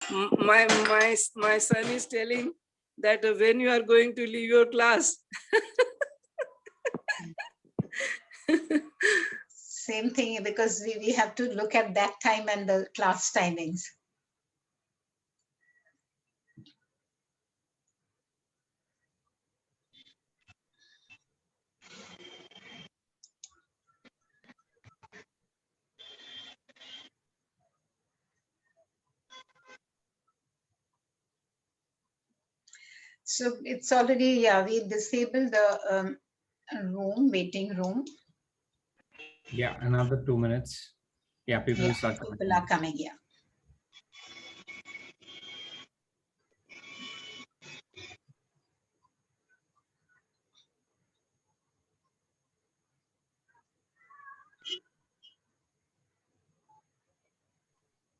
My son is telling that when you are going to leave your class. Same thing, because we have to look at that time and the class timings. So it's already, yeah, we disabled the waiting room. Yeah, another 2 minutes. Yeah, people will start coming. People are coming, yeah.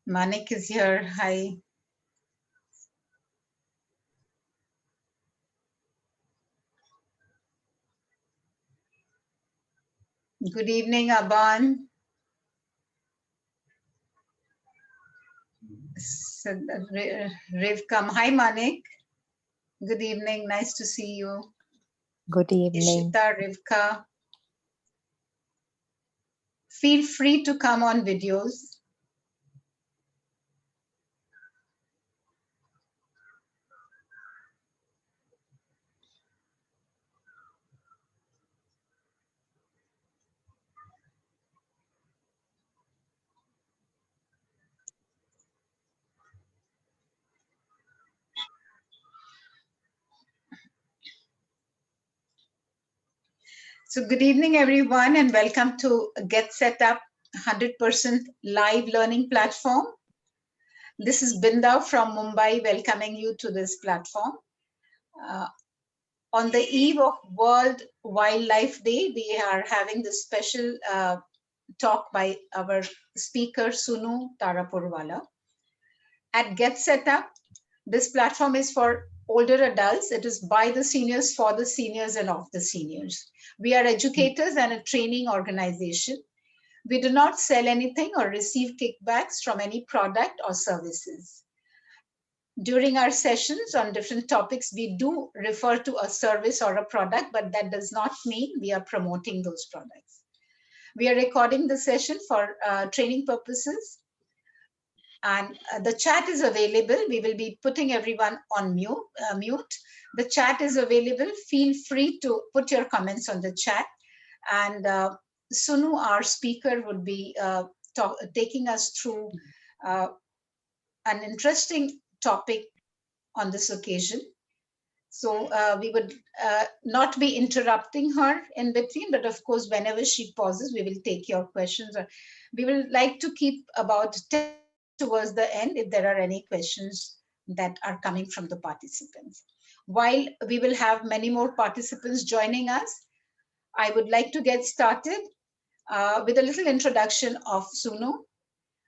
Manik is here. Hi. Good evening, Aban. Rivkam. Hi, Manik. Good evening. Nice to see you. Good evening. Ishita, Rivka. Feel free to come on videos. So good evening, everyone, and welcome to Get Set Up 100% live learning platform. This is Binda from Mumbai welcoming you to this platform. On the eve of World Wildlife Day, we are having this special talk by our speaker, Soonoo Taraporewala. At Get Set Up, this platform is for older adults. It is by the seniors, for the seniors, and of the seniors. We are educators and a training organization. We do not sell anything or receive kickbacks from any product or services. During our sessions on different topics, we do refer to a service or a product, but that does not mean we are promoting those products. We are recording the session for training purposes, and the chat is available. We will be putting everyone on mute. The chat is available. Feel free to put your comments on the chat, and Soonoo, our speaker, would be taking us through an interesting topic on this occasion. So we would not be interrupting her in between, but of course, whenever she pauses, we will take your questions. We will like to keep about 10 towards the end if there are any questions that are coming from the participants. While we will have many more participants joining us, I would like to get started with a little introduction of Soonoo.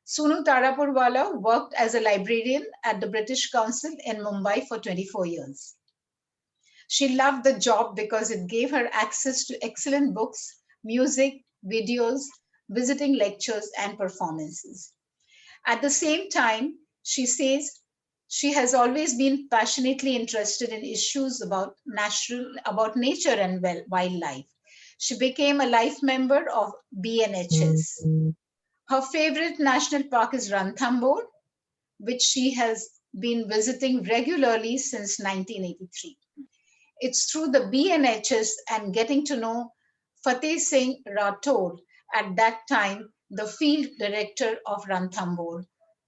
Soonoo Taraporewala worked as a librarian at the British Council in Mumbai for 24 years. She loved the job because it gave her access to excellent books, music, videos, visiting lectures, and performances. At the same time, she says she has always been passionately interested in issues about nature and wildlife. She became a life member of BNHS. Her favorite national park is Ranthambore, which she has been visiting regularly since 1983. It's through the BNHS and getting to know Fateh Singh Rathore, at that time the field director of Ranthambore.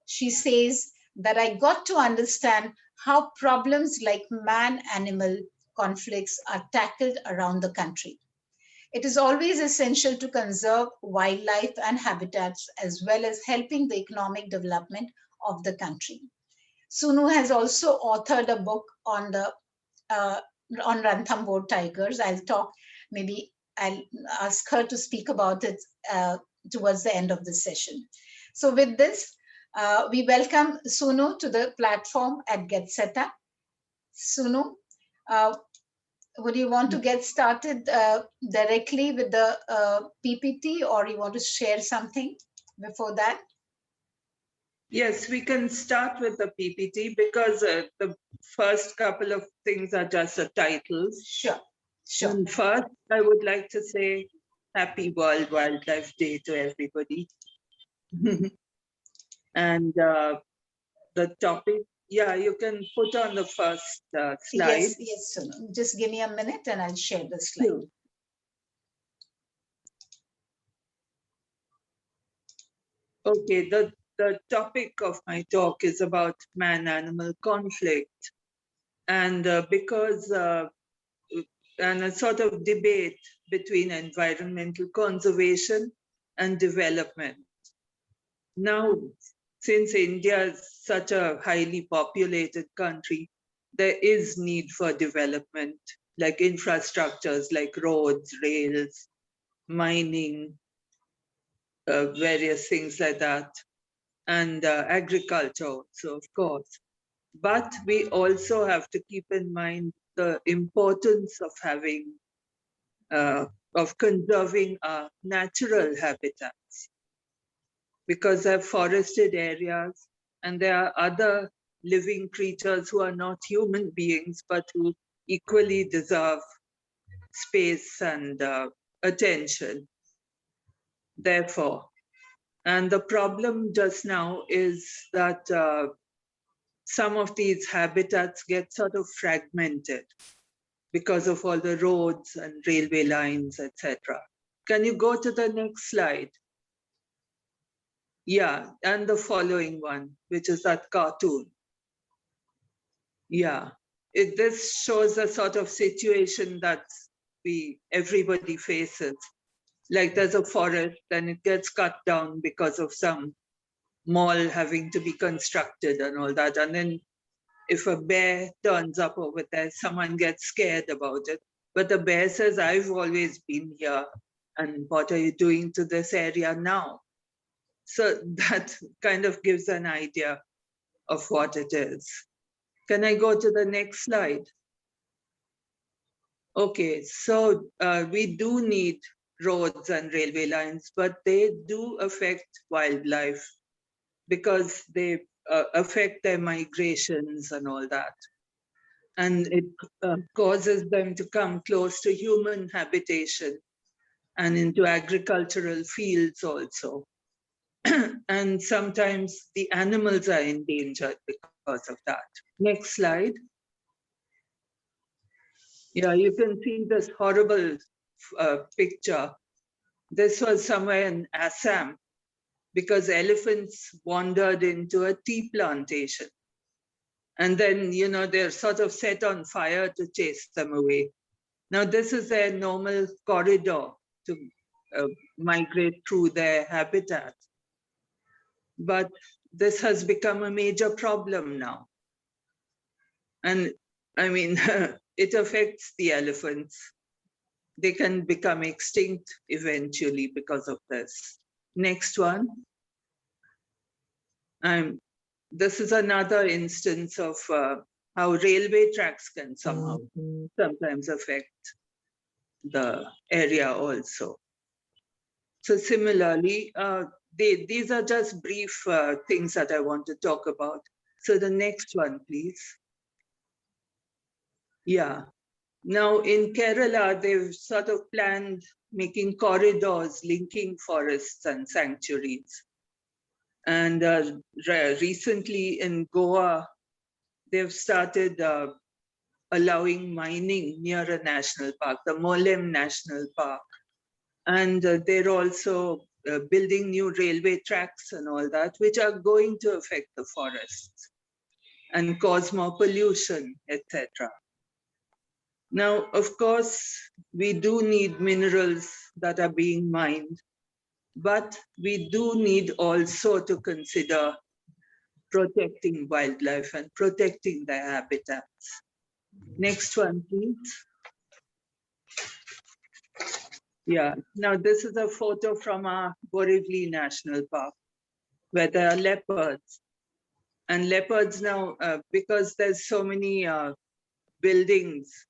She says that I got to understand how problems like man-animal conflicts are tackled around the country. It is always essential to conserve wildlife and habitats as well as helping the economic development of the country. Soonoo has also authored a book on the on Ranthambore tigers. I'll ask her to speak about it towards the end of the session. So with this, we welcome Soonoo to the platform at Get Set Up. Soonoo, would you want to get started directly with the PPT, or you want to share something before that? Yes, we can start with the PPT because the first couple of things are just the titles. Sure, sure. And first, I would like to say Happy World Wildlife Day to everybody. And the topic, yeah, you can put on the first slide. Yes, Soonoo. Just give me a minute and I'll share the slide. Sure. Okay, the topic of my talk is about man-animal conflict. And because, and a sort of debate between environmental conservation and development. Now, since India is such a highly populated country, there is need for development, like infrastructures like roads, rails, mining, various things like that, and agriculture also, of course. But we also have to keep in mind the importance of having, of conserving our natural habitats, because they're forested areas and there are other living creatures who are not human beings, but who equally deserve space and attention. Therefore, and the problem just now is that some of these habitats get sort of fragmented because of all the roads and railway lines, etc. Can you go to the next slide? Yeah, and the following one, which is that cartoon. Yeah, this shows a sort of situation that everybody faces. Like there's a forest and it gets cut down because of some mall having to be constructed and all that. And then if a bear turns up over there, someone gets scared about it. But the bear says, I've always been here. And what are you doing to this area now? So that kind of gives an idea of what it is. Can I go to the next slide? Okay, so we do need roads and railway lines, but they do affect wildlife because they affect their migrations and all that. And it causes them to come close to human habitation and into agricultural fields also. And sometimes the animals are endangered because of that. Next slide. Yeah, you can see this horrible picture. This was somewhere in Assam because elephants wandered into a tea plantation. And then, they're sort of set on fire to chase them away. Now, this is their normal corridor to migrate through their habitat. But this has become a major problem now. And I mean, it affects the elephants. They can become extinct eventually because of this. Next one. This is another instance of how railway tracks can sometimes affect the area also. So similarly, these are just brief things that I want to talk about. So the next one, please. Yeah. Now in Kerala, they've sort of planned making corridors linking forests and sanctuaries. And recently in Goa, they've started allowing mining near a national park, the Molem National Park. And they're also building new railway tracks and all that, which are going to affect the forests and cause more pollution, etc. Now, of course, we do need minerals that are being mined, but we do need also to consider protecting wildlife and protecting their habitats. Next one, please. Yeah, now this is a photo from our Borivali National Park, where there are leopards. And leopards now, because there's so many buildings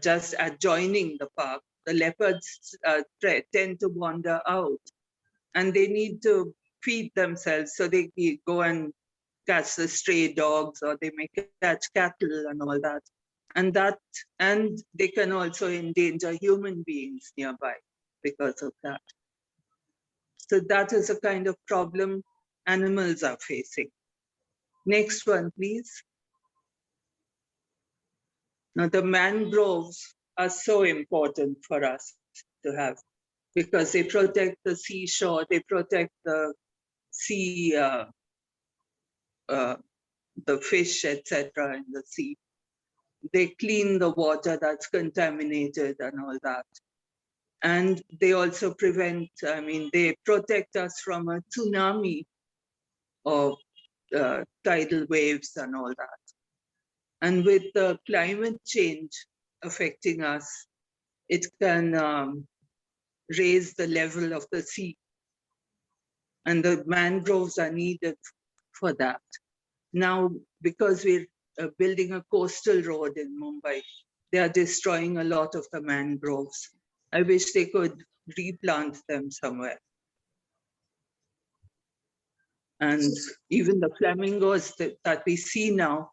just adjoining the park, the leopards tend to wander out. And they need to feed themselves. So they go and catch the stray dogs, or they may catch cattle and all that. And they can also endanger human beings nearby because of that. So that is a kind of problem animals are facing. Next one, please. Now, the mangroves are so important for us to have because they protect the seashore, they protect the sea, the fish, etc. in the sea. They clean the water that's contaminated and all that. And they also prevent, they protect us from a tsunami of tidal waves and all that. And with the climate change affecting us, it can raise the level of the sea. And the mangroves are needed for that. Now, because we're building a coastal road in Mumbai, they are destroying a lot of the mangroves. I wish they could replant them somewhere. And even the flamingos that we see now,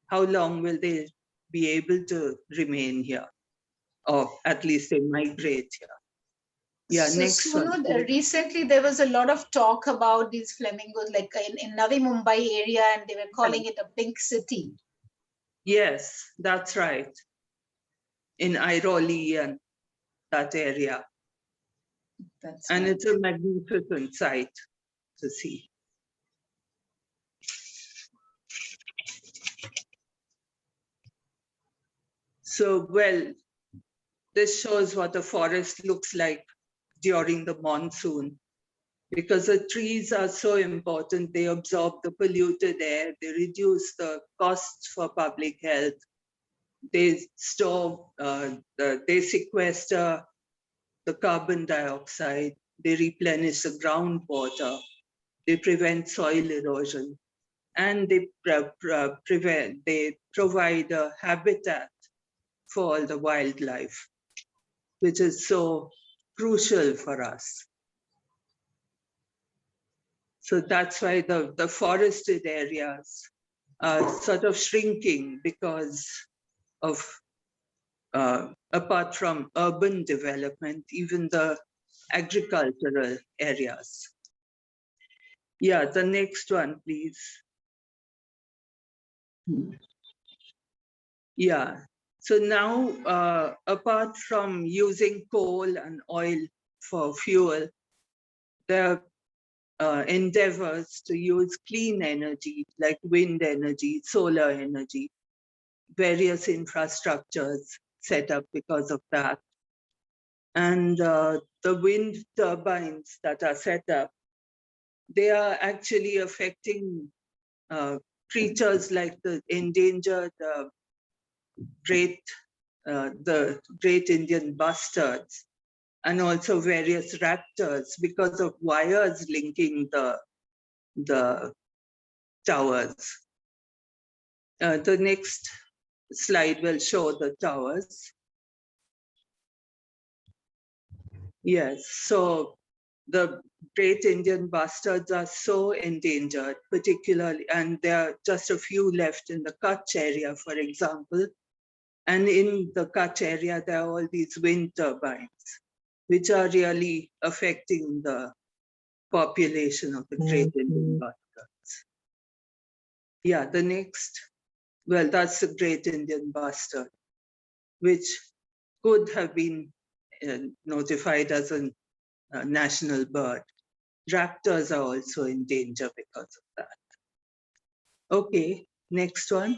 how long will they be able to remain here? Or at least they migrate here. Yeah, So, next one. recently there was a lot of talk about these flamingos, like in Navi Mumbai area, and they were calling it a pink city. Yes, that's right. In Airoli and that area. And it's a magnificent sight to see. So, well, this shows what a forest looks like during the monsoon, because the trees are so important. They absorb the polluted air, they reduce the costs for public health, they store, they sequester the carbon dioxide, they replenish the groundwater, they prevent soil erosion, and they provide a habitat for all the wildlife, which is so crucial for us. So that's why the forested areas are sort of shrinking because of, apart from urban development, even the agricultural areas. Yeah, the next one, please. Yeah, so now, apart from using coal and oil for fuel, there are endeavors to use clean energy like wind energy, solar energy, various infrastructures set up because of that. And the wind turbines that are set up, they are actually affecting creatures like the endangered the great Indian bustards, and also various raptors because of wires linking the towers. The next slide will show the towers. Yes, so the great Indian bustards are so endangered, particularly, and there are just a few left in the Kutch area, for example. And in the Kutch area, there are all these wind turbines, which are really affecting the population of the great Indian bustards. Yeah, the next, well, that's the great Indian bustard, which could have been notified as a national bird. Raptors are also in danger because of that. Okay, next one.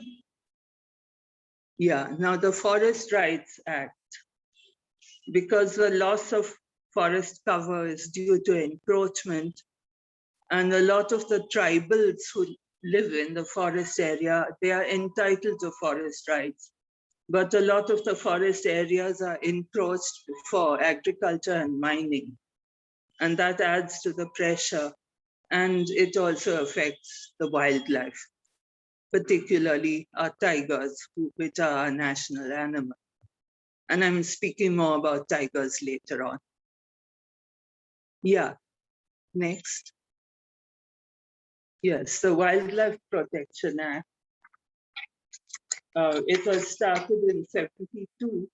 Yeah, now the Forest Rights Act. Because the loss of forest cover is due to encroachment, and a lot of the tribals who live in the forest area, they are entitled to forest rights. But a lot of the forest areas are encroached for agriculture and mining. And that adds to the pressure. And it also affects the wildlife, particularly our tigers, which are our national animal. And I'm speaking more about tigers later on. Yeah, next. Yes, the Wildlife Protection Act. It was started in 72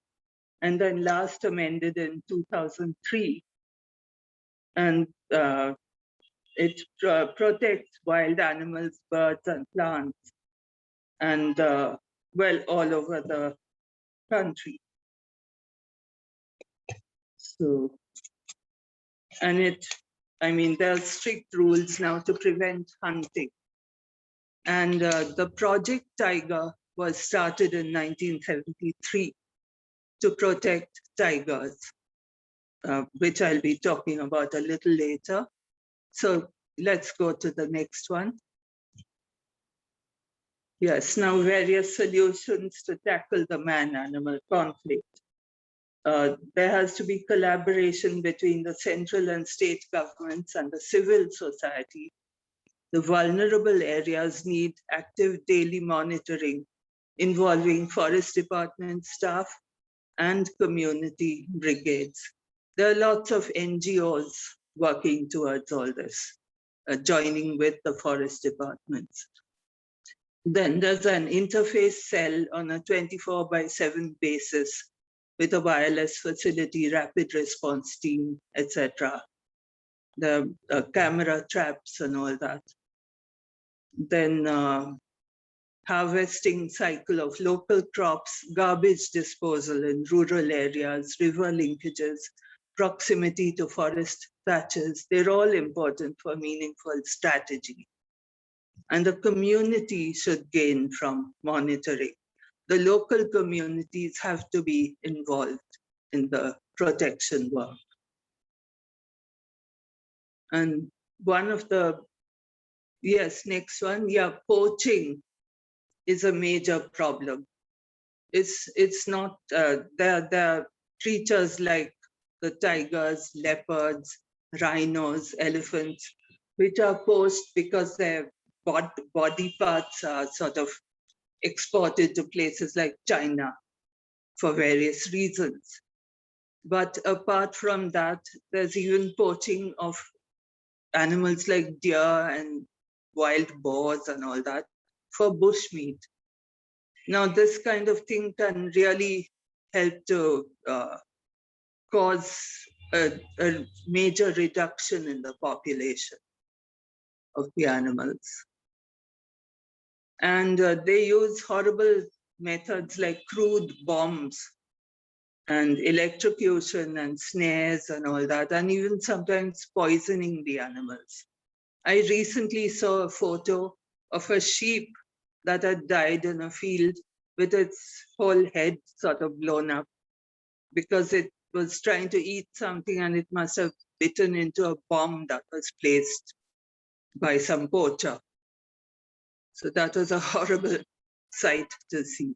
and then last amended in 2003. And it protects wild animals, birds, and plants, and well, all over the country. So, and there are strict rules now to prevent hunting. And the Project Tiger was started in 1973 to protect tigers, which I'll be talking about a little later. So let's go to the next one. Yes, now various solutions to tackle the man-animal conflict. There has to be collaboration between the central and state governments and the civil society. The vulnerable areas need active daily monitoring involving forest department staff and community brigades. There are lots of NGOs working towards all this, joining with the forest departments. Then there's an interface cell on a 24/7 basis with a wireless facility, rapid response team, etc. The camera traps and all that. Then harvesting cycle of local crops, garbage disposal in rural areas, river linkages, proximity to forest patches, they're all important for meaningful strategy. And the community should gain from monitoring. The local communities have to be involved in the protection work. And one of the, yes, next one, yeah, poaching is a major problem. It's not, there are creatures like the tigers, leopards, rhinos, elephants, which are poached because their body parts are sort of exported to places like China for various reasons. But apart from that, there's even poaching of animals like deer and wild boars and all that for bushmeat. Now, this kind of thing can really help to cause a major reduction in the population of the animals. And they use horrible methods like crude bombs and electrocution and snares and all that, and even sometimes poisoning the animals. I recently saw a photo of a sheep that had died in a field with its whole head sort of blown up because it was trying to eat something and it must have bitten into a bomb that was placed by some poacher. So that was a horrible sight to see.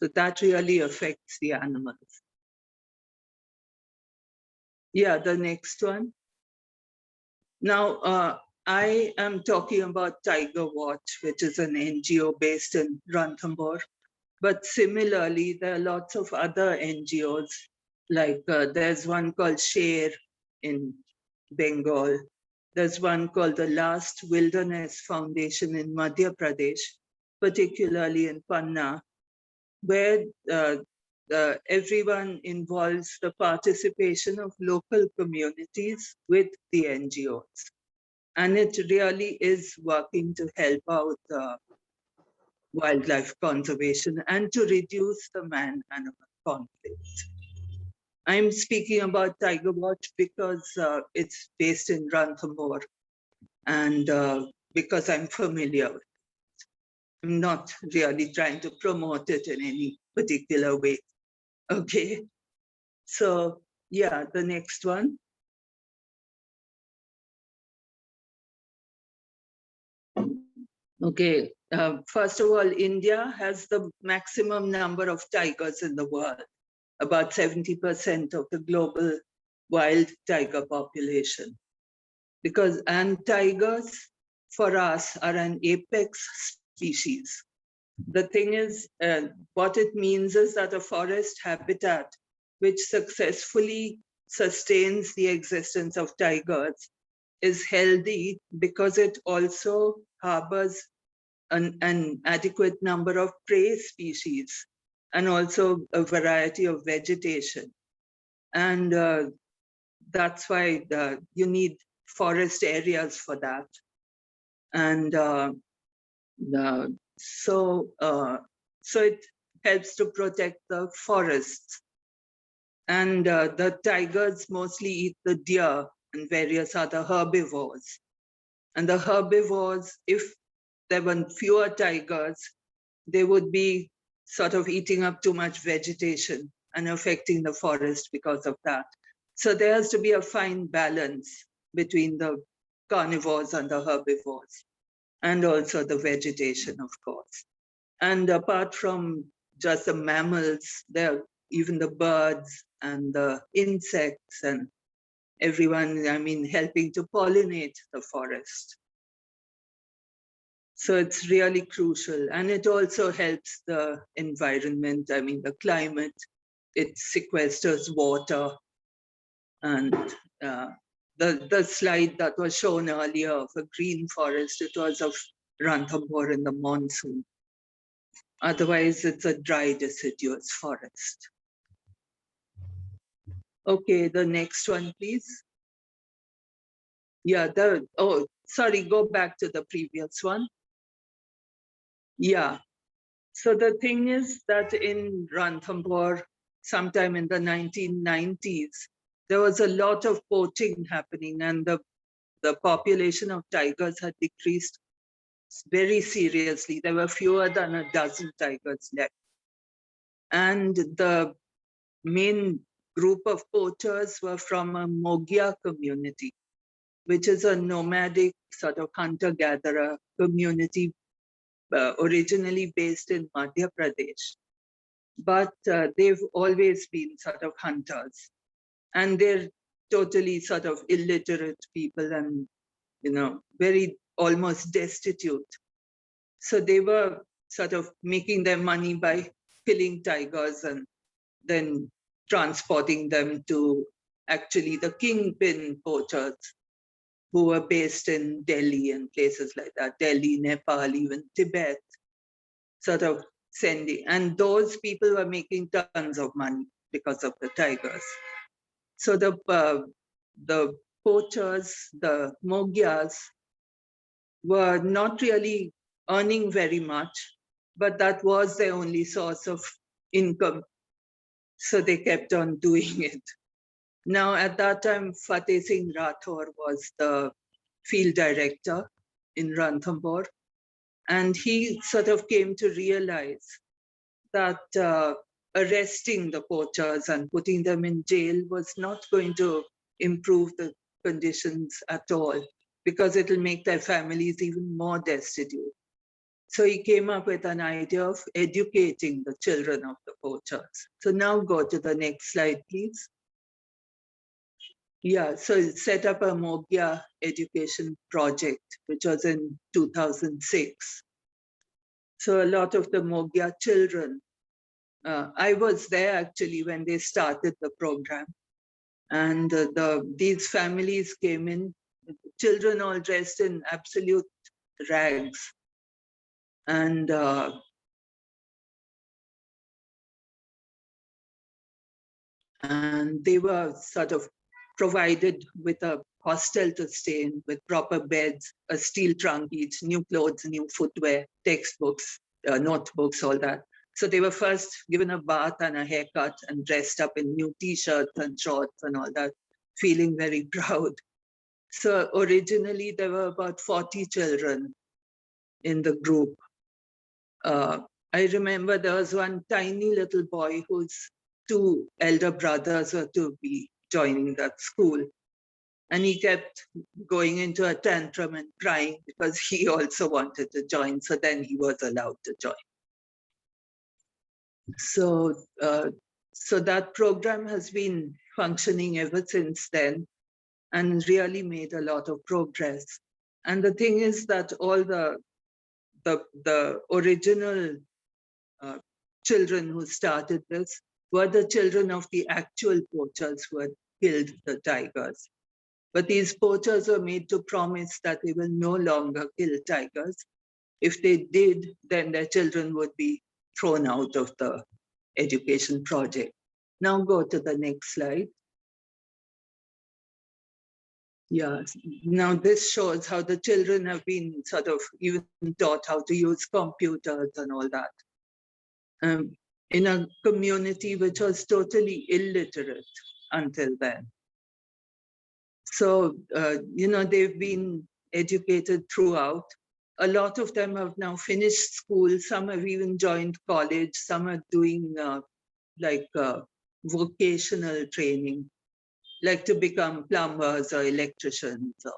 So that really affects the animals. Yeah, the next one. Now, I am talking about Tiger Watch, which is an NGO based in Ranthambore. But similarly, there are lots of other NGOs, like there's one called SHARE in Bengal. There's one called the Last Wilderness Foundation in Madhya Pradesh, particularly in Panna, where everyone involves the participation of local communities with the NGOs. And it really is working to help out wildlife conservation and to reduce the man-animal conflict. I'm speaking about Tiger Watch because it's based in Ranthambore and because I'm familiar with it. I'm not really trying to promote it in any particular way. Okay, so yeah, the next one. Okay, first of all, India has the maximum number of tigers in the world, about 70% of the global wild tiger population. And tigers for us are an apex species. The thing is, what it means is that a forest habitat which successfully sustains the existence of tigers is healthy because it also harbors an adequate number of prey species and also a variety of vegetation. And that's why you need forest areas for that. And so it helps to protect the forests. And the tigers mostly eat the deer and various other herbivores. And the herbivores, if there were fewer tigers, they would be sort of eating up too much vegetation and affecting the forest because of that. So there has to be a fine balance between the carnivores and the herbivores, and also the vegetation, of course. And apart from just the mammals, there are even the birds and the insects and everyone, helping to pollinate the forest. So it's really crucial. And it also helps the environment, the climate. It sequesters water. And the slide that was shown earlier of a green forest, it was of Ranthambore in the monsoon. Otherwise, it's a dry, deciduous forest. Okay, the next one, please. Yeah, sorry, go back to the previous one. Yeah, so the thing is that in Ranthambore, sometime in the 1990s, there was a lot of poaching happening, and the population of tigers had decreased very seriously. There were fewer than a dozen tigers left. And the main group of poachers were from a Mogia community, which is a nomadic sort of hunter-gatherer community originally based in Madhya Pradesh. But they've always been sort of hunters. And they're totally sort of illiterate people and, very almost destitute. So they were sort of making their money by killing tigers and then transporting them to actually the kingpin poachers who were based in Delhi and places like that, Delhi, Nepal, even Tibet, sort of sending. And those people were making tons of money because of the tigers. So the poachers, the Mogyas, were not really earning very much, but that was their only source of income. So they kept on doing it. Now, at that time, Fateh Singh Rathore was the field director in Ranthambore. And he sort of came to realize that arresting the poachers and putting them in jail was not going to improve the conditions at all, because it'll make their families even more destitute. So he came up with an idea of educating the children of the poachers. So now go to the next slide, please. Yeah, so he set up a Mogya education project, which was in 2006. So a lot of the Mogya children, I was there actually when they started the program. And these families came in, children all dressed in absolute rags. And they were sort of provided with a hostel to stay in, with proper beds, a steel trunk each, new clothes, new footwear, textbooks, notebooks, all that. So they were first given a bath and a haircut and dressed up in new t-shirts and shorts and all that, feeling very proud. So originally there were about 40 children in the group. I remember there was one tiny little boy whose two elder brothers were to be joining that school. And he kept going into a tantrum and crying because he also wanted to join. So then he was allowed to join. So, so that program has been functioning ever since then and really made a lot of progress. And the thing is that all the original children who started this were the children of the actual poachers who had killed the tigers. But these poachers were made to promise that they will no longer kill tigers. If they did, then their children would be thrown out of the education project. Now go to the next slide. Yeah, now this shows how the children have been sort of even taught how to use computers and all that. In a community which was totally illiterate until then. So, they've been educated throughout. A lot of them have now finished school. Some have even joined college. Some are doing vocational training, like to become plumbers or electricians. Or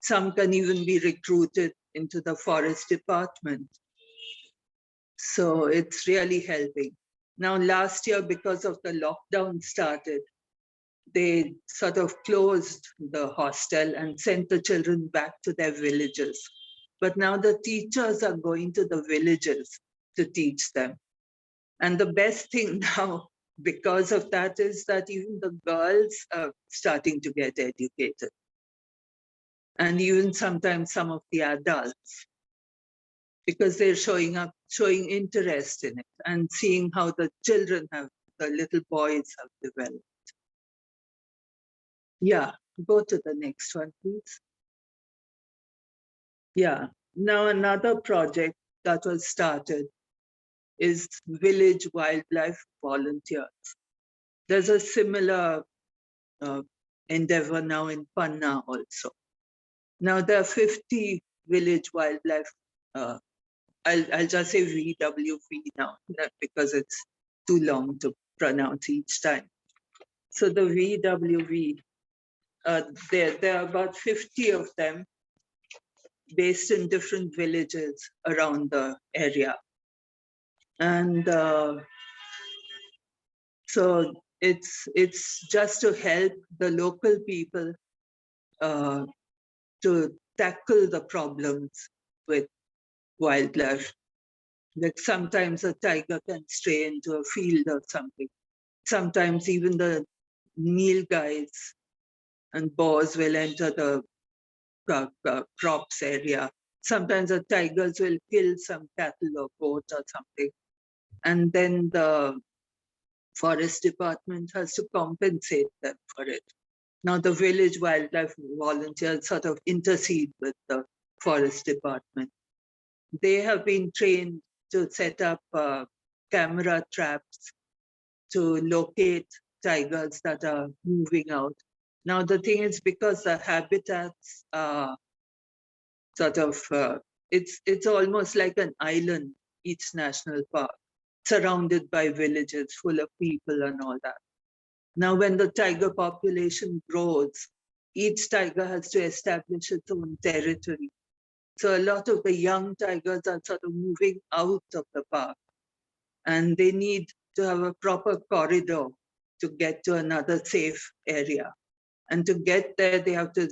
some can even be recruited into the forest department. So it's really helping. Now, last year, because of the lockdown started, they sort of closed the hostel and sent the children back to their villages. But now the teachers are going to the villages to teach them. And the best thing now, because of that, is that even the girls are starting to get educated. And even sometimes some of the adults, because they're showing interest in it and seeing how the little boys have developed. Yeah, go to the next one, please. Yeah, now another project that was started is Village Wildlife Volunteers. There's a similar endeavor now in Panna also. Now there are 50 village wildlife, I'll just say VWV now, because it's too long to pronounce each time. So the VWV, there are about 50 of them based in different villages around the area. And so it's just to help the local people to tackle the problems with wildlife. Like sometimes a tiger can stray into a field or something. Sometimes even the nilgais and boars will enter the crops area. Sometimes the tigers will kill some cattle or goat or something. And then the forest department has to compensate them for it. Now the village wildlife volunteers sort of intercede with the forest department. They have been trained to set up camera traps to locate tigers that are moving out. Now the thing is, because the habitats are sort of, it's almost like an island, each national park, surrounded by villages full of people and all that. Now, when the tiger population grows, each tiger has to establish its own territory. So a lot of the young tigers are sort of moving out of the park, and they need to have a proper corridor to get to another safe area. And to get there, they have to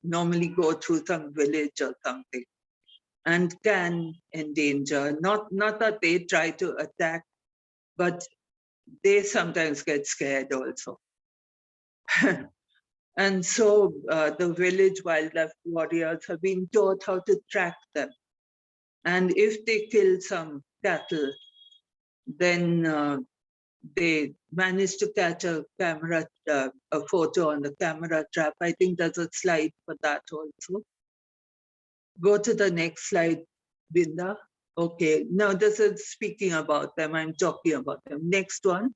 normally go through some village or something, and can endanger, not that they try to attack, but they sometimes get scared also. And so the village wildlife warriors have been taught how to track them. And if they kill some cattle, then they manage to catch a photo on the camera trap. I think there's a slide for that also. Go to the next slide, Binda. Okay, now this is speaking about them. I'm talking about them. Next one.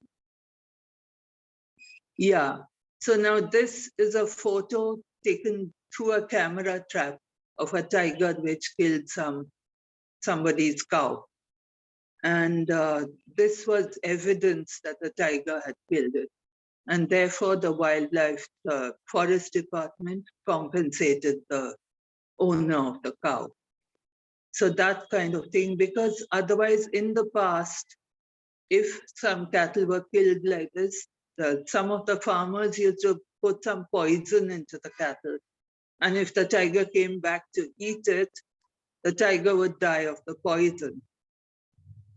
Yeah, so now this is a photo taken through a camera trap of a tiger which killed somebody's cow. And this was evidence that the tiger had killed it. And therefore the wildlife forest department compensated the owner of the cow. So that kind of thing, because otherwise in the past, if some cattle were killed like this, some of the farmers used to put some poison into the cattle. And if the tiger came back to eat it, the tiger would die of the poison.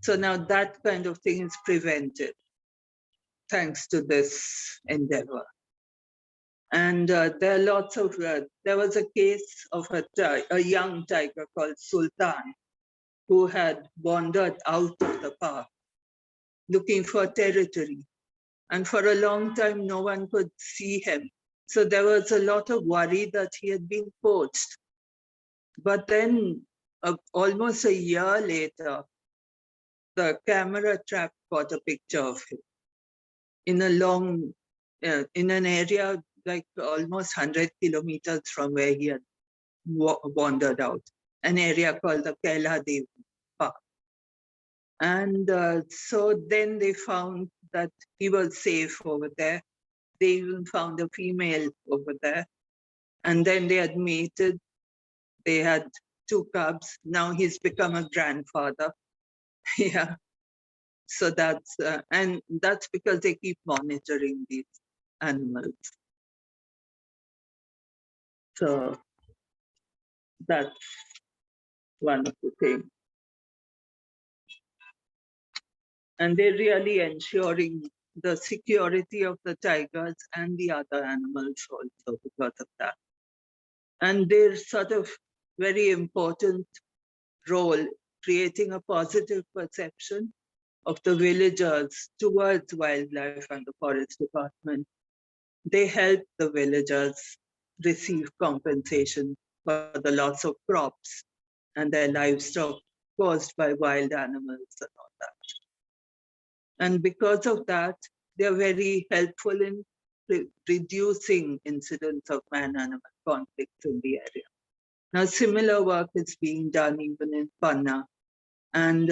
So now that kind of thing is prevented thanks to this endeavor. And there are lots of, there was a case of a young tiger called Sultan who had wandered out of the park looking for territory. And for a long time, no one could see him. So there was a lot of worry that he had been poached. But then almost a year later, the camera trap got a picture of him in a long, in an area like almost 100 kilometers from where he had wandered out, an area called the Kaila Devi Park. And so then they found that he was safe over there. They even found a female over there. And then they had mated. They had 2 cubs. Now he's become a grandfather. Yeah. So that's, and that's because they keep monitoring these animals. So that's one of the things. And they're really ensuring the security of the tigers and the other animals also because of that. And they're sort of very important role creating a positive perception of the villagers towards wildlife and the forest department. They help the villagers receive compensation for the loss of crops and their livestock caused by wild animals and all that. And because of that, they're very helpful in reducing incidents of man-animal conflicts in the area. Now, similar work is being done even in Panna. And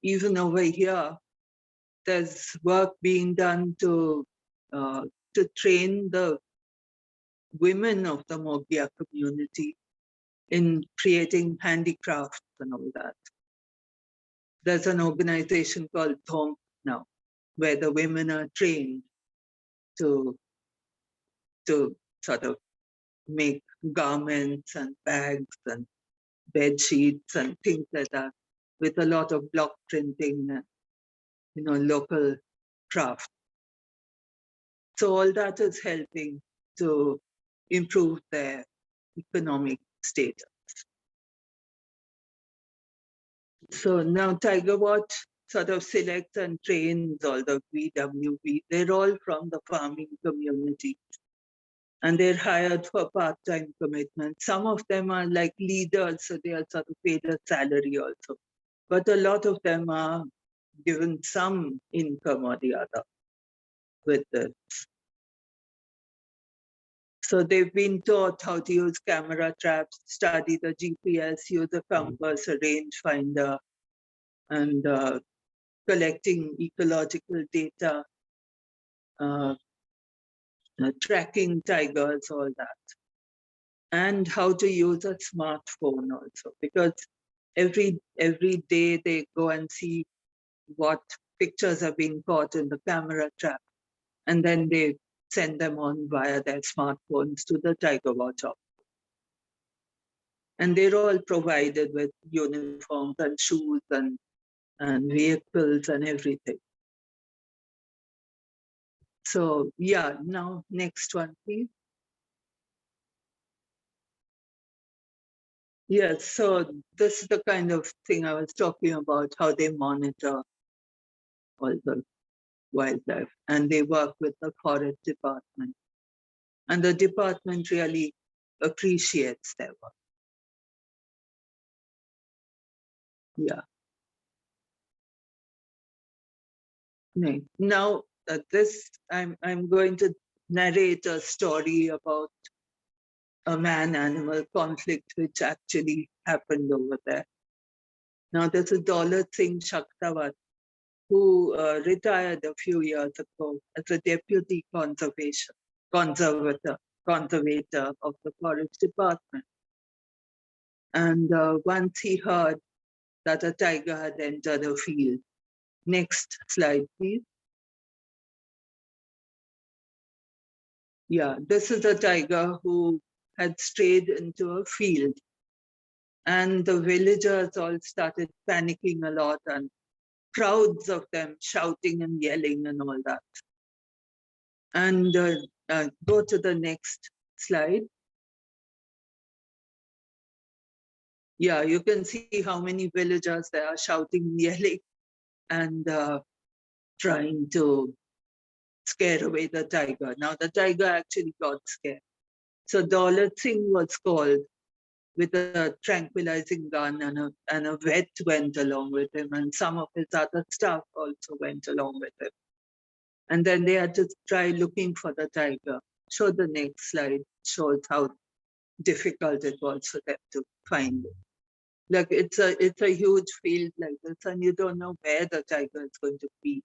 even over here, there's work being done to train the women of the Mogya community in creating handicrafts and all that. There's an organization called Thong now, where the women are trained to sort of make garments and bags and bed sheets and things like that, with a lot of block printing and local craft. So all that is helping to improve their economic status. So now Tiger Watch sort of selects and trains all the VWB. They're all from the farming community. And they're hired for part-time commitment. Some of them are like leaders, so they are sort of paid a salary also. But a lot of them are given some income or the other with this. So they've been taught how to use camera traps, study the GPS, use a compass, a rangefinder, and collecting ecological data, tracking tigers, all that. And how to use a smartphone also, because every day they go and see what pictures are being caught in the camera trap, and then they send them on via their smartphones to the Tiger Watch office. And they're all provided with uniforms and shoes and vehicles and everything. So yeah, now next one, please. Yes, so this is the kind of thing I was talking about, how they monitor all the wildlife, and they work with the forest department. And the department really appreciates their work. Yeah. Now, I'm going to narrate a story about a man-animal conflict which actually happened over there. Now, there's a Daulat Singh Shaktawat who retired a few years ago as a deputy conservator of the forest department. And once he heard that a tiger had entered a field. Next slide, please. Yeah, this is a tiger who had strayed into a field. And the villagers all started panicking a lot, and crowds of them shouting and yelling and all that. And Go to the next slide. Yeah, you can see how many villagers they are shouting, yelling, and trying to scare away the tiger. Now the tiger actually got scared. So Daulat Singh was called with a tranquilizing gun, and a vet went along with him, and some of his other staff also went along with him. And then they had to try looking for the tiger. So the next slide shows how difficult it was for them to find it. Like it's a huge field like this, and you don't know where the tiger is going to be.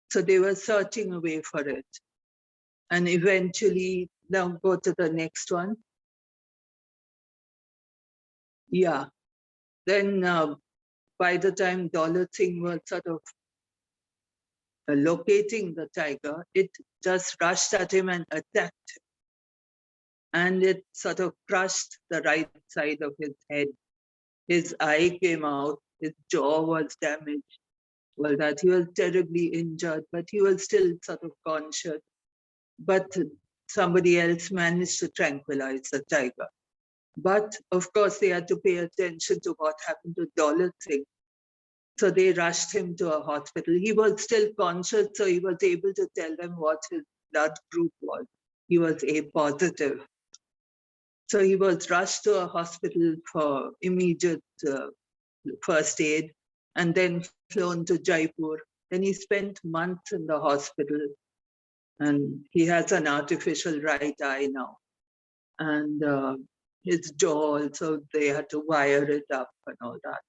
So they were searching away for it. And eventually, now go to the next one. Yeah. Then by the time Daulat Singh was sort of locating the tiger, it just rushed at him and attacked him. And it sort of crushed the right side of his head. His eye came out, his jaw was damaged. Well, that he was terribly injured, but he was still sort of conscious. But somebody else managed to tranquilize the tiger. But of course, they had to pay attention to what happened to Daulat Singh. So they rushed him to a hospital. He was still conscious, so he was able to tell them what his blood group was. He was A positive. So he was rushed to a hospital for immediate first aid, and then flown to Jaipur. Then he spent months in the hospital, and he has an artificial right eye now. And his jaw also, they had to wire it up and all that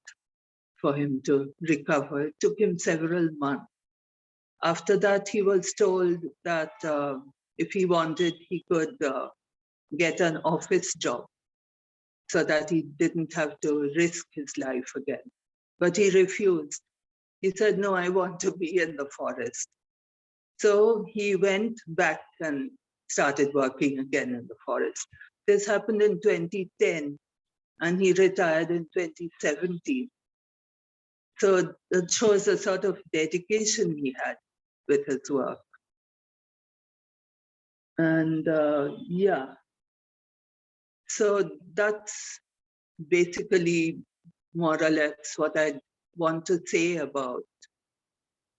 for him to recover. It took him several months. After that, he was told that if he wanted, he could get an office job so that he didn't have to risk his life again. But he refused. He said, no, I want to be in the forest. So he went back and started working again in the forest. This happened in 2010, and he retired in 2017. So it shows the sort of dedication he had with his work. And yeah, so that's basically more or less what I want to say about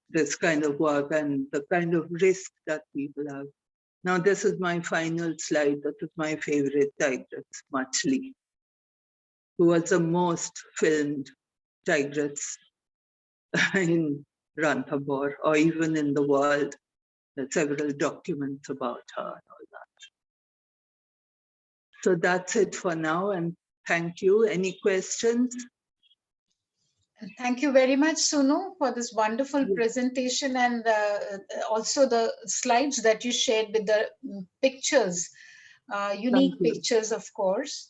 this kind of work and the kind of risk that people have. Now, this is my final slide. This is my favorite tigress, Machli, who was the most filmed tigress in Ranthambore or even in the world. There's several documents about her and all that. So that's it for now, and thank you. Any questions? Thank you very much, Soonoo, for this wonderful presentation, and also the slides that you shared with the pictures, unique pictures, of course.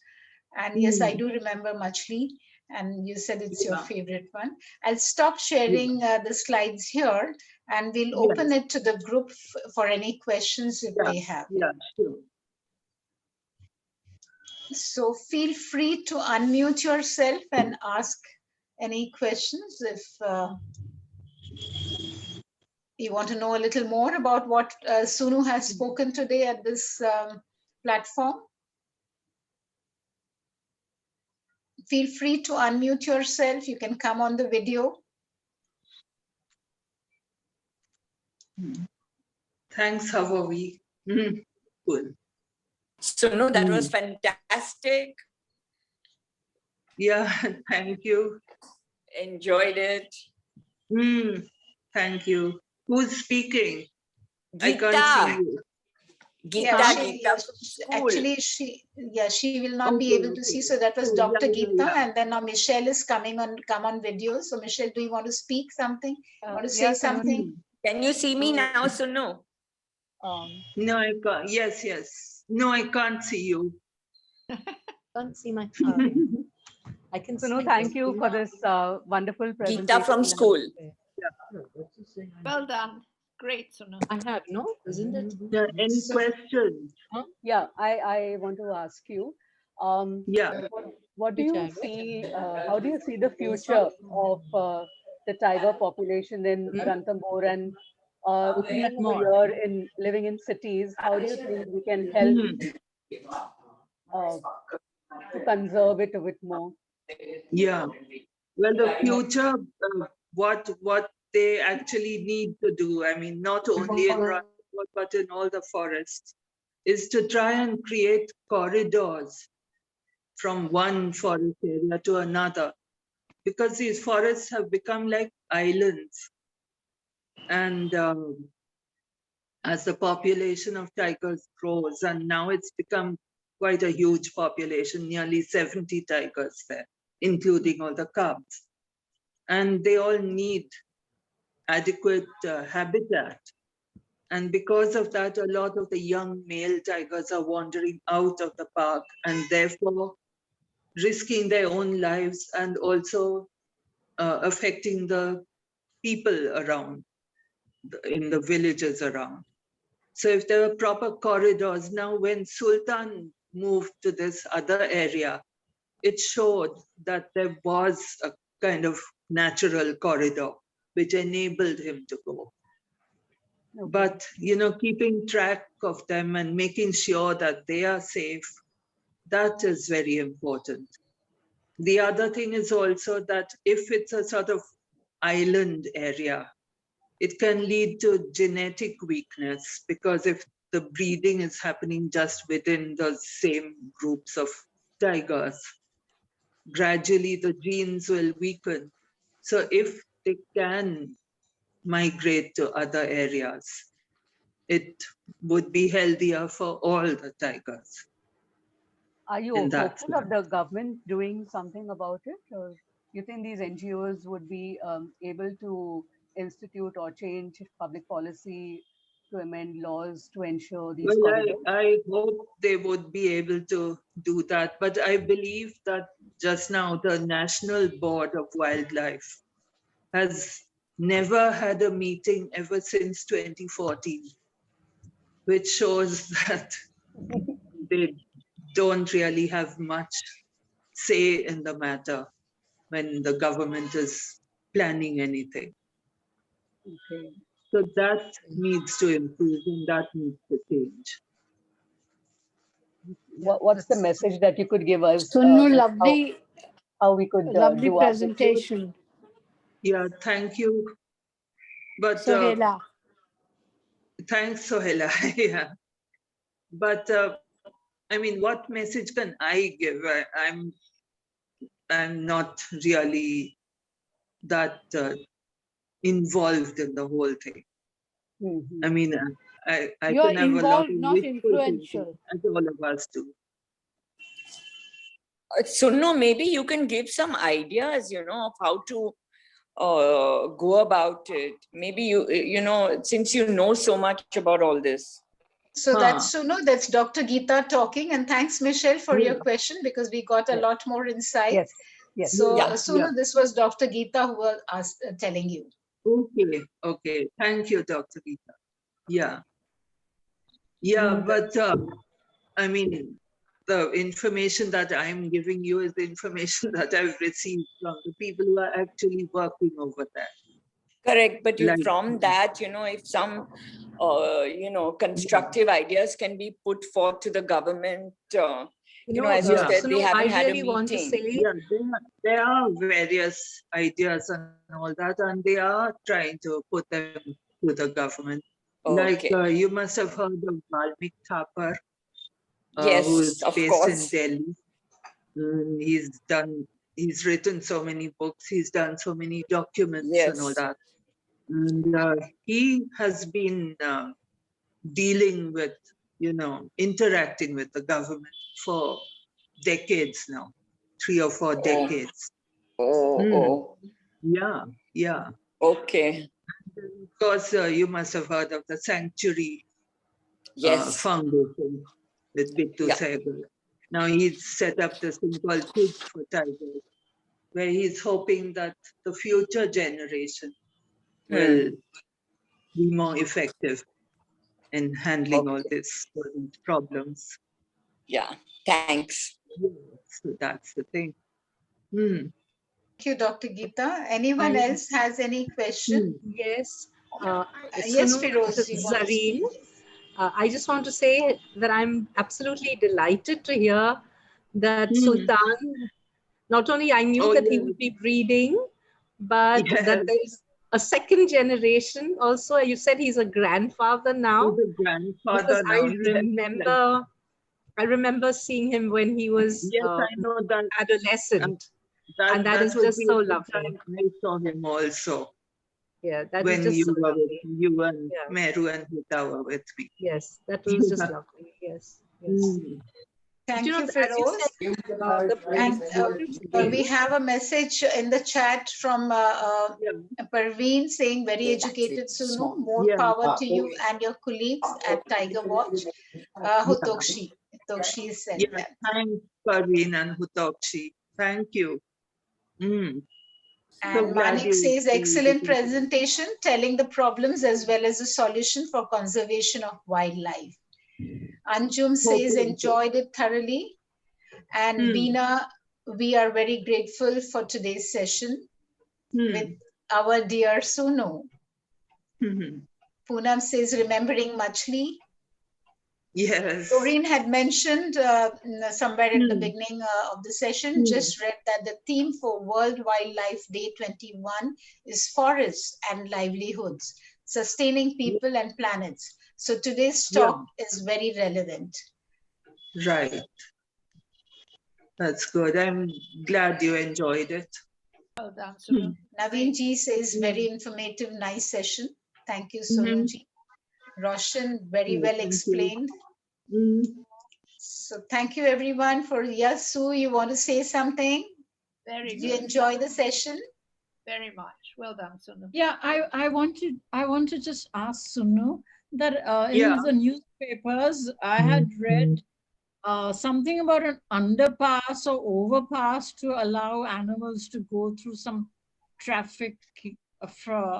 And yes, I do remember Machli, and you said it's your favorite one. I'll stop sharing the slides here, and we'll open it to the group for any questions if they have. Yeah, sure. So feel free to unmute yourself and ask any questions if you want to know a little more about what Soonoo has spoken today at this platform. Feel free to unmute yourself. You can come on the video. Thanks, how are we? Cool. Soonoo, that was fantastic. Yeah, thank you. Enjoyed it. Thank you. Who's speaking? I Gita. can't see you. Gita from school. Actually, she will not be able to see. So that was Dr. Gita, and then now Michelle is come on video. So Michelle, do you want to speak something? Want to say something? Can you see me now, Soonoo? No, I can't. Yes. No, I can't see you. Can't see my I can Soonoo, thank you for this wonderful presentation. Gita from school. Well done. Great, Soonoo. I have, no? Isn't it? Yeah, any questions? Yeah, I want to ask you. Yeah. What do you see? How do you see the future of the tiger population in Ranthambore and being over here in living in cities, how do you think we can help to conserve it a bit more? Yeah. Well, the future, what they actually need to do, I mean, not only in Ranthambore, but in all the forests, is to try and create corridors from one forest area to another, because these forests have become like islands. And as the population of tigers grows, and now it's become quite a huge population, nearly 70 tigers there, including all the cubs. And they all need adequate habitat. And because of that, a lot of the young male tigers are wandering out of the park and therefore risking their own lives and also affecting the people around, in the villages around. So if there were proper corridors, now when Sultan moved to this other area, it showed that there was a kind of natural corridor which enabled him to go. Okay. But, keeping track of them and making sure that they are safe, that is very important. The other thing is also that if it's a sort of island area, it can lead to genetic weakness, because if the breeding is happening just within the same groups of tigers, gradually the genes will weaken. So if they can migrate to other areas, it would be healthier for all the tigers. Are you in that hopeful of the government doing something about it? Or you think these NGOs would be able to institute or change public policy to amend laws to ensure these Well, corridors? I hope they would be able to do that, but I believe that just now the National Board of Wildlife has never had a meeting ever since 2014, which shows that they don't really have much say in the matter when the government is planning anything. Okay. So that needs to improve and that needs to change. What's the message that you could give us? Soonoo, How we could lovely do our bit? presentation. Yeah, thank you. But Sohela. thanks, Sohela. Yeah. But I mean, what message can I give? I'm not really that involved in the whole thing. Mhm. I mean, I You're can have a lot of involved, not wishful thinking, influential. as all of us do. Soonoo, maybe you can give some ideas, of how to go about it. Maybe since you know so much about all this. So that's Soonoo, that's Dr. Geeta talking. And thanks, Michelle, for your question, because we got a lot more insight. Yes. Yes. So Yeah. Soonoo, this was Dr. Geeta who was telling you. Okay. Thank you, Dr. Geeta. Yeah. Yeah, but I mean, the information that I'm giving you is the information that I've received from the people who are actually working over there. Correct. But Like- from that, if some, constructive ideas can be put forth to the government, as you said, they haven't had a really want to meeting. say, Yeah, there are various ideas and all that, and they are trying to put them to the government. Like Okay. you must have heard of Balmik Thapar, Yes, who's of based course. in Delhi. He's written so many books, he's done so many documents and all Yes. that. And he has been dealing with, interacting with the government for decades now, 3 or 4 decades. Oh. Yeah. Okay. Of course, you must have heard of the Sanctuary Yes. Foundation with Bittu Yeah. Sehgal. Now he's set up this thing called Kids for Tigers, where he's hoping that the future generation will be more effective in handling all these problems. Yeah. Thanks. So that's the thing. Thank you, Dr. Geeta. Anyone else has any question? yes, Yes, Soonoo, Feroz, you want to Zareen, I just want to say that I'm absolutely delighted to hear that Sultan, not only I knew Oh, that he yes. would be breeding, but Yes. that there's a second generation also. You said he's a grandfather now. He's a grandfather Because now. Yes, I remember seeing him when he was yes, I know that. adolescent. That And that is was just the so only lovely. time I saw him also. Yeah, that is When just you so were with lovely. you and Yeah. Meru and Hita were with me. Yes, that was just lovely. Yes, yes. Mm. Thank you, As you Feroz. said, the And we have a message in the chat from Parveen saying, very educated, Soonoo. More Yeah. power to you and your colleagues at Tiger Watch. Hutokshi said Yeah, that. thanks, Parveen and Hutokshi. Thank you. Mm. So And glad Manik says, you excellent presentation, telling the problems as well as the solution for conservation of wildlife. Anjum says, enjoyed it thoroughly. And Veena, we are very grateful for today's session with our dear Soonoo. Poonam says, remembering Machli. Yes. Doreen had mentioned somewhere at the beginning of the session, just read that the theme for World Wildlife Day 21 is forests and livelihoods, sustaining people and planets. So today's talk is very relevant. Right. That's good. I'm glad you enjoyed it. Well done, Soonoo. Naveen ji says, very informative, nice session. Thank you, Soonoo ji. Roshan, very well explained. So thank you everyone for, yes, Sue, you want to say something? Very Did good. you enjoy the session? Very much. Well done, Soonoo. Yeah, I want to just ask Soonoo that in the newspapers I had read something about an underpass or overpass to allow animals to go through some traffic,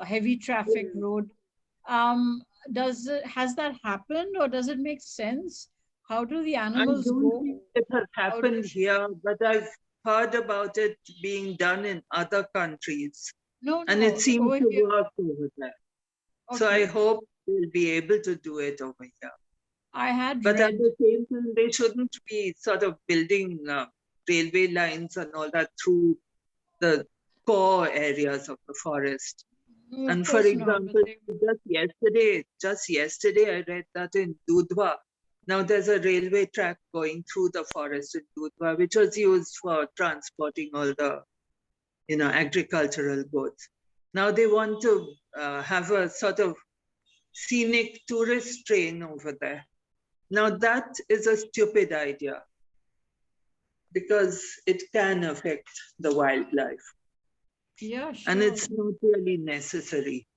heavy traffic road. Has that happened, or does it make sense? How do the animals I don't go? think it has happened here, but I've heard about it being done in other countries. And it seems to work over there. So I hope we'll be able to do it over here. But at the same time, they shouldn't be sort of building railway lines and all that through the core areas of the forest. And for example, just yesterday, I read that in Dudhwa, now there's a railway track going through the forest in Dudhwa, which was used for transporting all the, agricultural goods. Now they want to have a sort of scenic tourist train over there. Now that is a stupid idea because it can affect the wildlife. Yeah, sure. And it's not really necessary.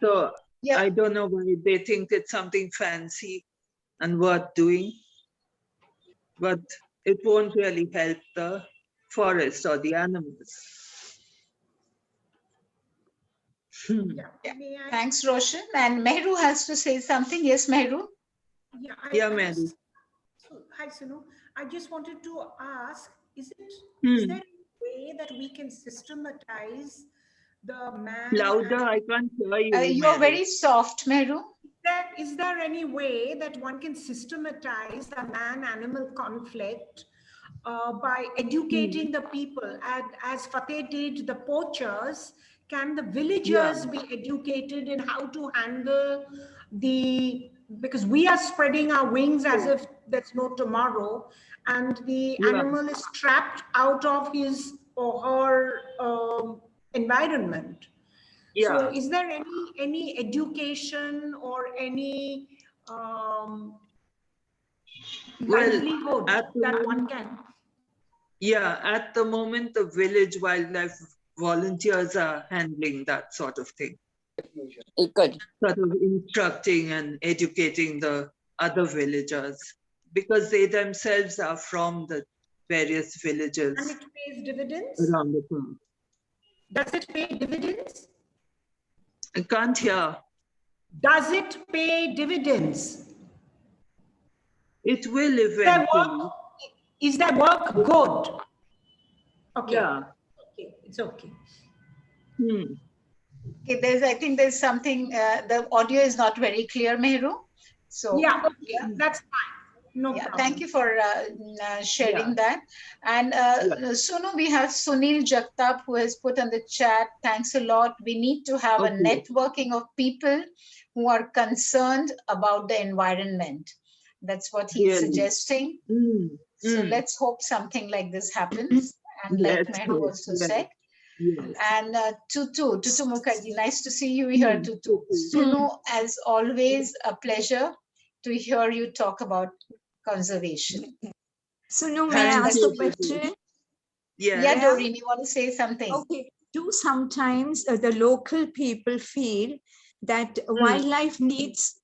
So I don't know why they think it's something fancy and worth doing, but it won't really help the forest or the animals. Thanks, Roshan. And Mehru has to say something. Yes, Mehru? Mehru. Hi, Soonoo. I just wanted to ask, is there a way that we can systematize the man? Louder, I can't hear you. You're very soft, Mehru. Is there any way that one can systematize the man-animal conflict by educating the people? As Fateh did the poachers, can the villagers be educated in how to handle because we are spreading our wings as if there's no tomorrow, and the animal is trapped out of his or her environment. So is there any education or any livelihood that one can? Yeah, at the moment, the village wildlife volunteers are handling that sort of thing. Good. Sort of instructing and educating the other villagers because they themselves are from the various villages. And it pays dividends? Around the town. Does it pay dividends? I can't hear. Does it pay dividends? It will eventually. Is their work good? Okay. Yeah. Okay, it's okay. Okay, I think there's something, the audio is not very clear, Mehru. So Yeah, that's fine. No yeah, problem. thank you for sharing that. And Soonoo, we have Sunil Jagtap who has put on the chat, thanks a lot. We need to have a networking of people who are concerned about the environment. That's what he's suggesting. So let's hope something like this happens. And like Mehru also said. And Tutu Mukherjee, nice to see you here, Tutu. Soonoo, as always, a pleasure to hear you talk about conservation. Soonoo, may I ask a question? Yeah, Doreen, you want to say something? Okay. Do sometimes the local people feel that wildlife needs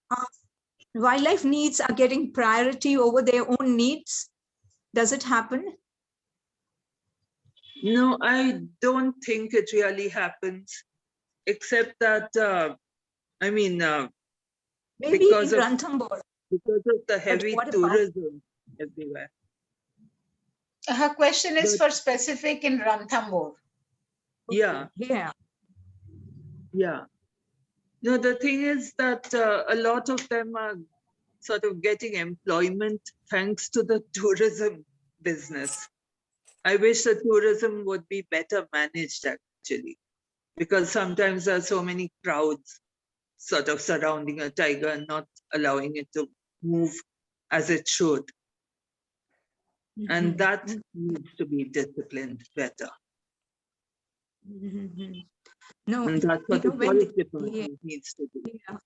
are getting priority over their own needs? Does it happen? No, I don't think it really happens, except that, I mean, maybe because in of Ranthambore. Because of the heavy tourism everywhere. Her question is for specific in Ranthambore. Yeah. Yeah. Yeah. No, the thing is that a lot of them are sort of getting employment thanks to the tourism business. I wish the tourism would be better managed actually, because sometimes there are so many crowds sort of surrounding a tiger and not allowing it to move as it should. And that needs to be disciplined better. No, and that's what the forest department needs to do. Yeah.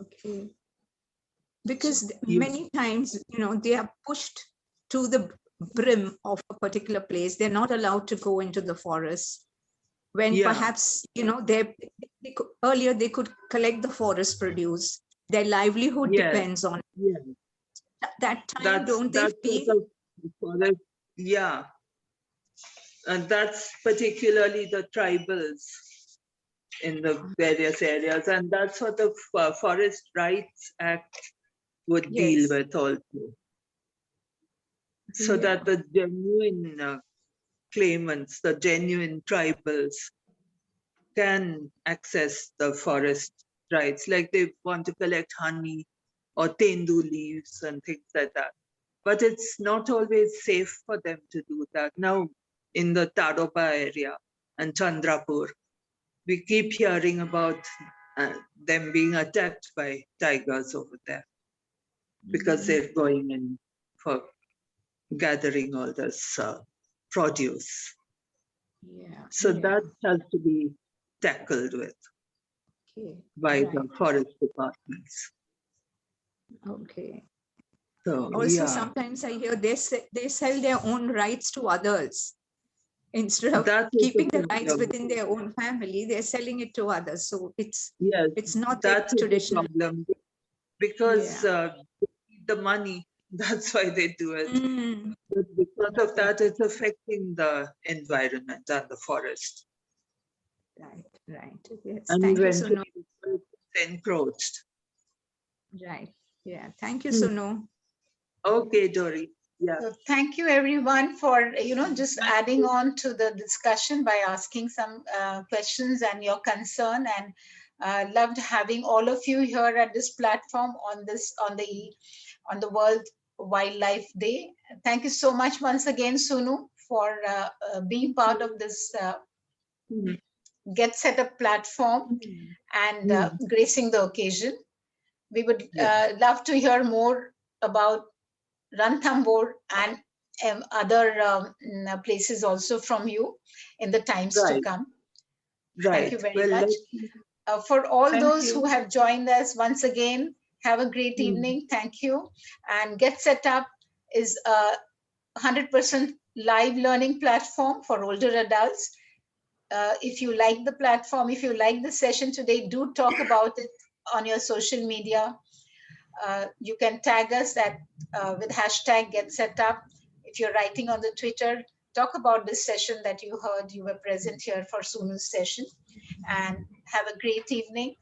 Okay. Because many times, they are pushed to the brim of a particular place. They're not allowed to go into the forest. When perhaps, earlier they could collect the forest produce. Their livelihood depends on it. That time, don't they feel? Yeah. And that's particularly the tribals in the various areas. And that's what the Forest Rights Act would deal with also. So that the genuine claimants, the genuine tribals can access the forest rights, like they want to collect honey or tendu leaves and things like that. But it's not always safe for them to do that. Now, in the Tadoba area and Chandrapur, we keep hearing about them being attacked by tigers over there because they're going in for gathering all this produce. So that has to be tackled with by the forest departments. Okay. So, also, sometimes I hear they sell their own rights to others. Instead of keeping the rights within their own family, they're selling it to others. So it's not that traditional problem because the money, that's why they do it. But because of that, it's affecting the environment and the forest. Right. Yes. And Thank you, eventually Soonoo. it's encroached. Right. Yeah. Thank you, Soonoo. Okay, Dory. Yeah. So thank you everyone for, just adding on to the discussion by asking some questions and your concern, and loved having all of you here at this platform on the World Wildlife Day. Thank you so much once again, Soonoo, for being part of this Get Set Up platform and gracing the occasion. We would love to hear more about Ranthambore and other places also from you in the times to come. Thank you very much. For all those who have joined us once again, have a great evening. Thank you. And Get Set Up is a 100% live learning platform for older adults. If you like the platform, if you like the session today, do talk about it on your social media. You can tag us with hashtag Get Set Up. If you're writing on the Twitter, talk about this session that you heard. You were present here for Soonoo's session. And have a great evening.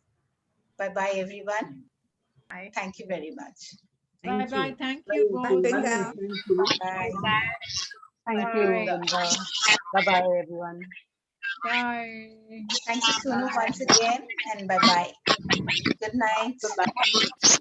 Bye-bye, everyone. Bye. Thank you very much. Bye-bye. Thank you both. Bye. Bye. Thank you, Linda. Bye-bye, everyone. Bye. Thank you, Soonoo, once again, and bye-bye. Good night. Bye-bye.